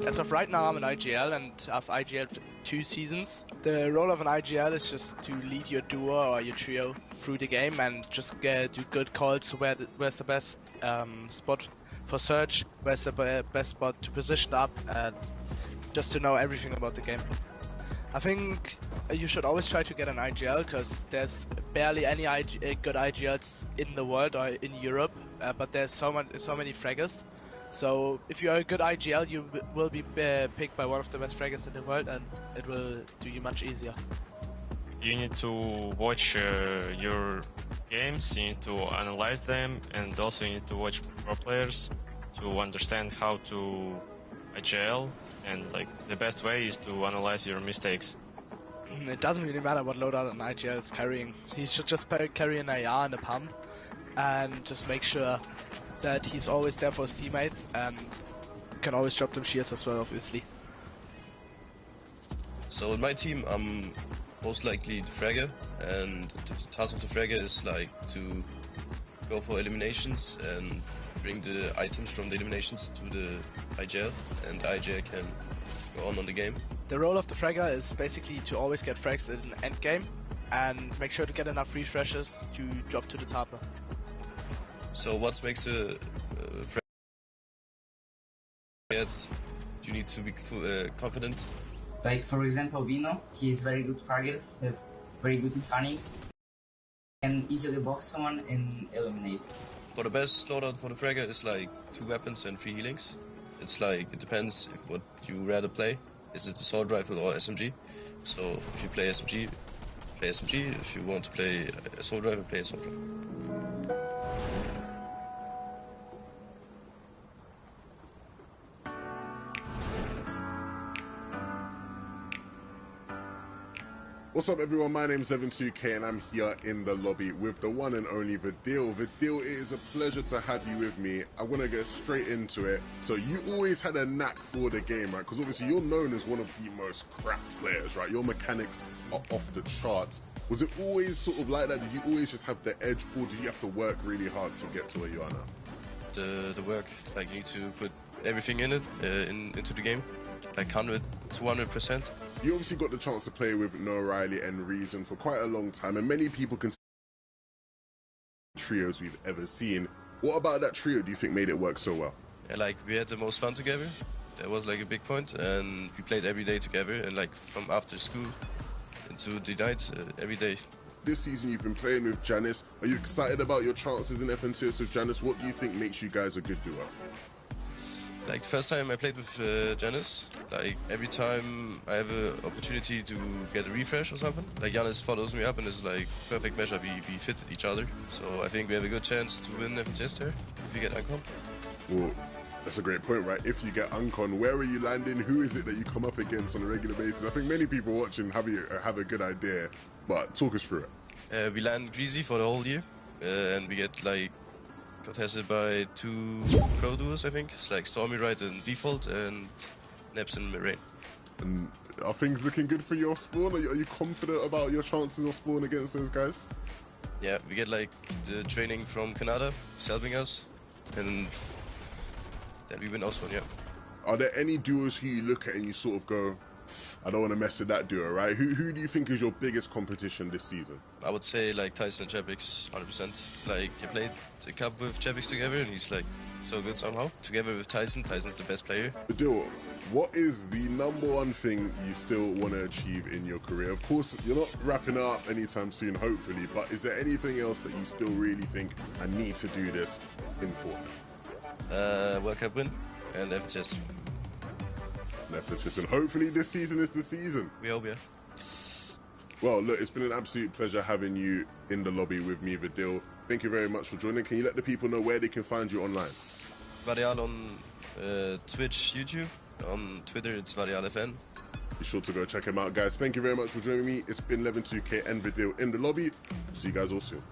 As of right now, I'm an IGL and I've IGL 2 seasons. The role of an IGL is just to lead your duo or your trio through the game and just do good calls to where's the best spot for search, where's the best spot to position up, and just to know everything about the game. I think you should always try to get an IGL because there's barely any good IGLs in the world or in Europe, but there's so many fraggers. So if you're a good IGL, you will be picked by one of the best fraggers in the world, and it will do you much easier. You need to watch your games, you need to analyze them, and also you need to watch pro players to understand how to IGL, and like the best way is to analyze your mistakes. It doesn't really matter what loadout an IGL is carrying. He should just carry an AR and a pump, and just make sure that he's always there for his teammates, and can always drop them shields as well, obviously. So in my team, I'm most likely the fragger, and the task of the fragger is like to go for eliminations and bring the items from the eliminations to the IGL, and the IGL can go on the game. The role of the fragger is basically to always get frags in endgame, and make sure to get enough refreshes to drop to the tapper. So what makes a fragger? You need to be confident. Like for example, Vino, he is very good fragger, he has very good mechanics, can easily box someone and eliminate. For the best loadout for the fragger is like 2 weapons and 3 healings. It's like, it depends if what you rather play. Is it assault rifle or SMG? So if you play SMG, play SMG. If you want to play assault rifle, play assault rifle. What's up everyone, my name's Levin2K and I'm here in the lobby with the one and only Vidil. Vidil, it is a pleasure to have you with me. I'm going to get straight into it. So you always had a knack for the game, right? Because obviously you're known as one of the most cracked players, right? Your mechanics are off the charts. Was it always sort of like that? Did you always just have the edge, or did you have to work really hard to get to where you are now? The work, like you need to put everything in it, into the game, like 200%. You obviously got the chance to play with Noah Riley and Reason for quite a long time, and many people consider trios we've ever seen. What about that trio do you think made it work so well? Yeah, like we had the most fun together. That was like a big point, and we played every day together, and like from after school into the night, every day. This season you've been playing with Janice. Are you excited about your chances in FNCS with Janice? What do you think makes you guys a good duo? Like the first time I played with Janice, like every time I have an opportunity to get a refresh or something, like Janice follows me up and it's like perfect measure, we fit each other. So I think we have a good chance to win FNCS there if we get Uncon. Well, that's a great point, right? If you get Uncon, where are you landing? Who is it that you come up against on a regular basis? I think many people watching have a good idea, but talk us through it. We land Greasy for the whole year, and we get like contested by 2 pro duos, I think. It's like Stormy Right and Default and Neps and Rain. And are things looking good for your spawn? Are you confident about your chances of spawn against those guys? Yeah, we get like the training from Canada, helping us, and then we win our spawn, yeah. Are there any duos who you look at and you sort of go, I don't want to mess with that duo, right? Who do you think is your biggest competition this season? I would say like Tyson and Chapix, 100%. Like I played a cup with Chapix together and he's like so good somehow. Together with Tyson's the best player. Vidil, what is the #1 thing you still want to achieve in your career? Of course, you're not wrapping up anytime soon, hopefully, but is there anything else that you still really think I need to do this in Fortnite? World Cup win and FNCS. And hopefully this season is the season. We hope, yeah. Well, look, it's been an absolute pleasure having you in the lobby with me, Vidil. Thank you very much for joining. Can you let the people know where they can find you online? Varial on Twitch, YouTube. On Twitter, it's VarialFN. Be sure to go check him out, guys. Thank you very much for joining me. It's been Levin2K and Vidil in the lobby. See you guys all soon.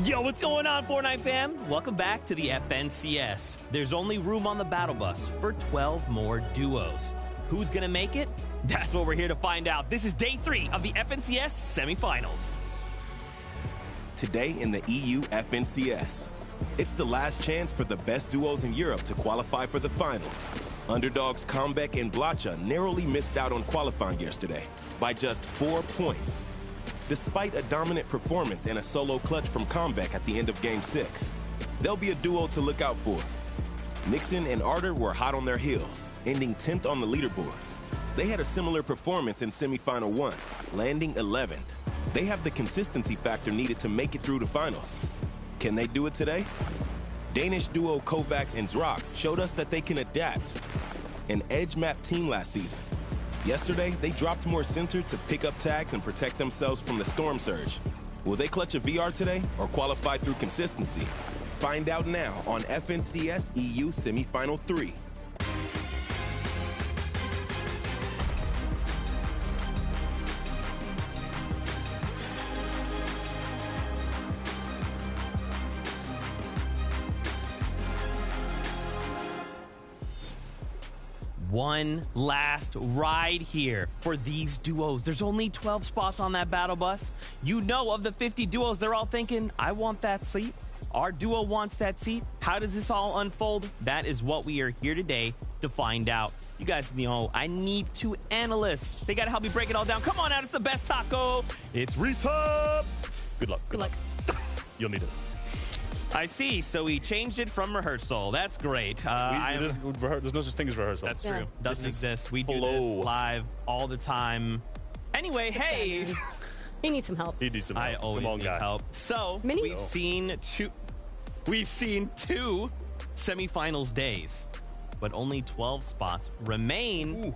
Yo, what's going on, Fortnite fam? Welcome back to the FNCS. There's only room on the battle bus for 12 more duos. Who's gonna make it? That's what we're here to find out. This is day 3 of the FNCS semifinals. Today in the EU FNCS. It's the last chance for the best duos in Europe to qualify for the finals. Underdogs Comeback and Blacha narrowly missed out on qualifying yesterday by just 4 points. Despite a dominant performance and a solo clutch from Comeback at the end of Game 6, there'll be a duo to look out for. Nixon and Arter were hot on their heels, ending 10th on the leaderboard. They had a similar performance in semifinal 1, landing 11th. They have the consistency factor needed to make it through the finals. Can they do it today? Danish duo Kovacs and Zrox showed us that they can adapt. An edge map team last season. Yesterday, they dropped more center to pick up tags and protect themselves from the storm surge. Will they clutch a VR today or qualify through consistency? Find out now on FNCS EU Semifinal 3. One last ride here for these duos. There's only 12 spots on that battle bus. You know, of the 50 duos, they're all thinking, I want that seat. Our duo wants that seat. How does this all unfold? That is what we are here today to find out. You guys know I need 2 analysts. They got to help me break it all down. Come on out. It's the best taco. It's Reese Hub. Good luck. Good luck. You'll need it. I see. So he changed it from rehearsal. That's great. There's no such thing as rehearsal. That's true. Yeah. Doesn't exist. We do this live all the time. Anyway, hey. He needs some help. He needs some help. I always need help. So we've seen two semifinals days, but only 12 spots remain. What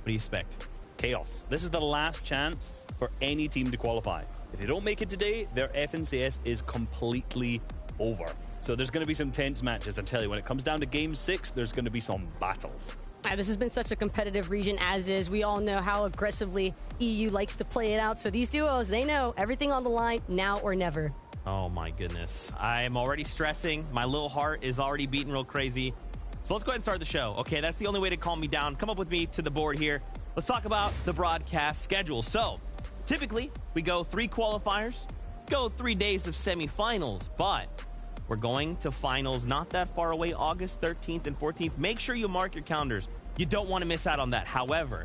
do you expect? Chaos. This is the last chance for any team to qualify. If they don't make it today, their FNCS is completely over. So there's going to be some tense matches, I tell you. When it comes down to Game 6, there's going to be some battles. This has been such a competitive region as is. We all know how aggressively EU likes to play it out. So these duos, they know everything on the line, now or never. Oh my goodness. I'm already stressing. My little heart is already beating real crazy. So let's go ahead and start the show. Okay, that's the only way to calm me down. Come up with me to the board here. Let's talk about the broadcast schedule. So typically, we go 3 qualifiers, go 3 days of semifinals, but we're going to finals not that far away, August 13th and 14th. Make sure you mark your calendars. You don't want to miss out on that. However,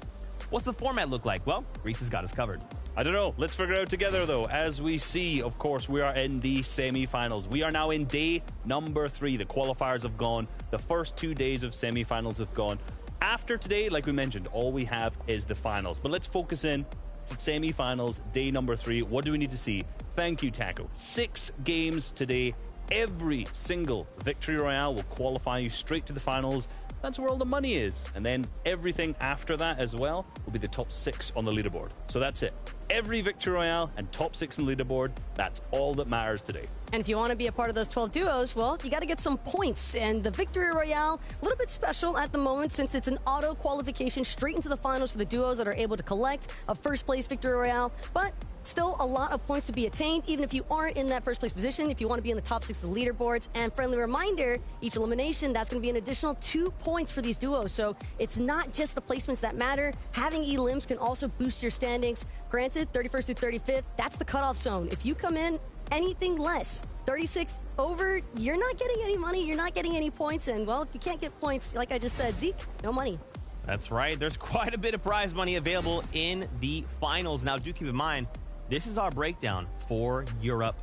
what's the format look like? Well, Reese has got us covered. I don't know. Let's figure it out together, though. As we see, of course, we are in the semifinals. We are now in day number 3. The qualifiers have gone. The first 2 days of semifinals have gone. After today, like we mentioned, all we have is the finals. But let's focus in. Semi-finals, day number 3. What do we need to see? Thank you, Taco. 6 games today. Every single Victory Royale will qualify you straight to the finals. That's where all the money is. And then everything after that as well will be the top 6 on the leaderboard. So that's it. Every Victory Royale and top 6 on the leaderboard, that's all that matters today. And if you want to be a part of those 12 duos, well, you got to get some points. And the Victory Royale, a little bit special at the moment since it's an auto qualification straight into the finals for the duos that are able to collect a first place Victory Royale. But still a lot of points to be attained, even if you aren't in that first place position, if you want to be in the top 6 of the leaderboards. And friendly reminder, each elimination, that's going to be an additional 2 points for these duos. So it's not just the placements that matter. Having E-limbs can also boost your standings. Granted, 31st through 35th, that's the cutoff zone. If you come in anything less, 36 over, you're not getting any money, you're not getting any points. And, well, if you can't get points, like I just said, Zeke, no money. That's right. There's quite a bit of prize money available in the finals. Now, do keep in mind, this is our breakdown for Europe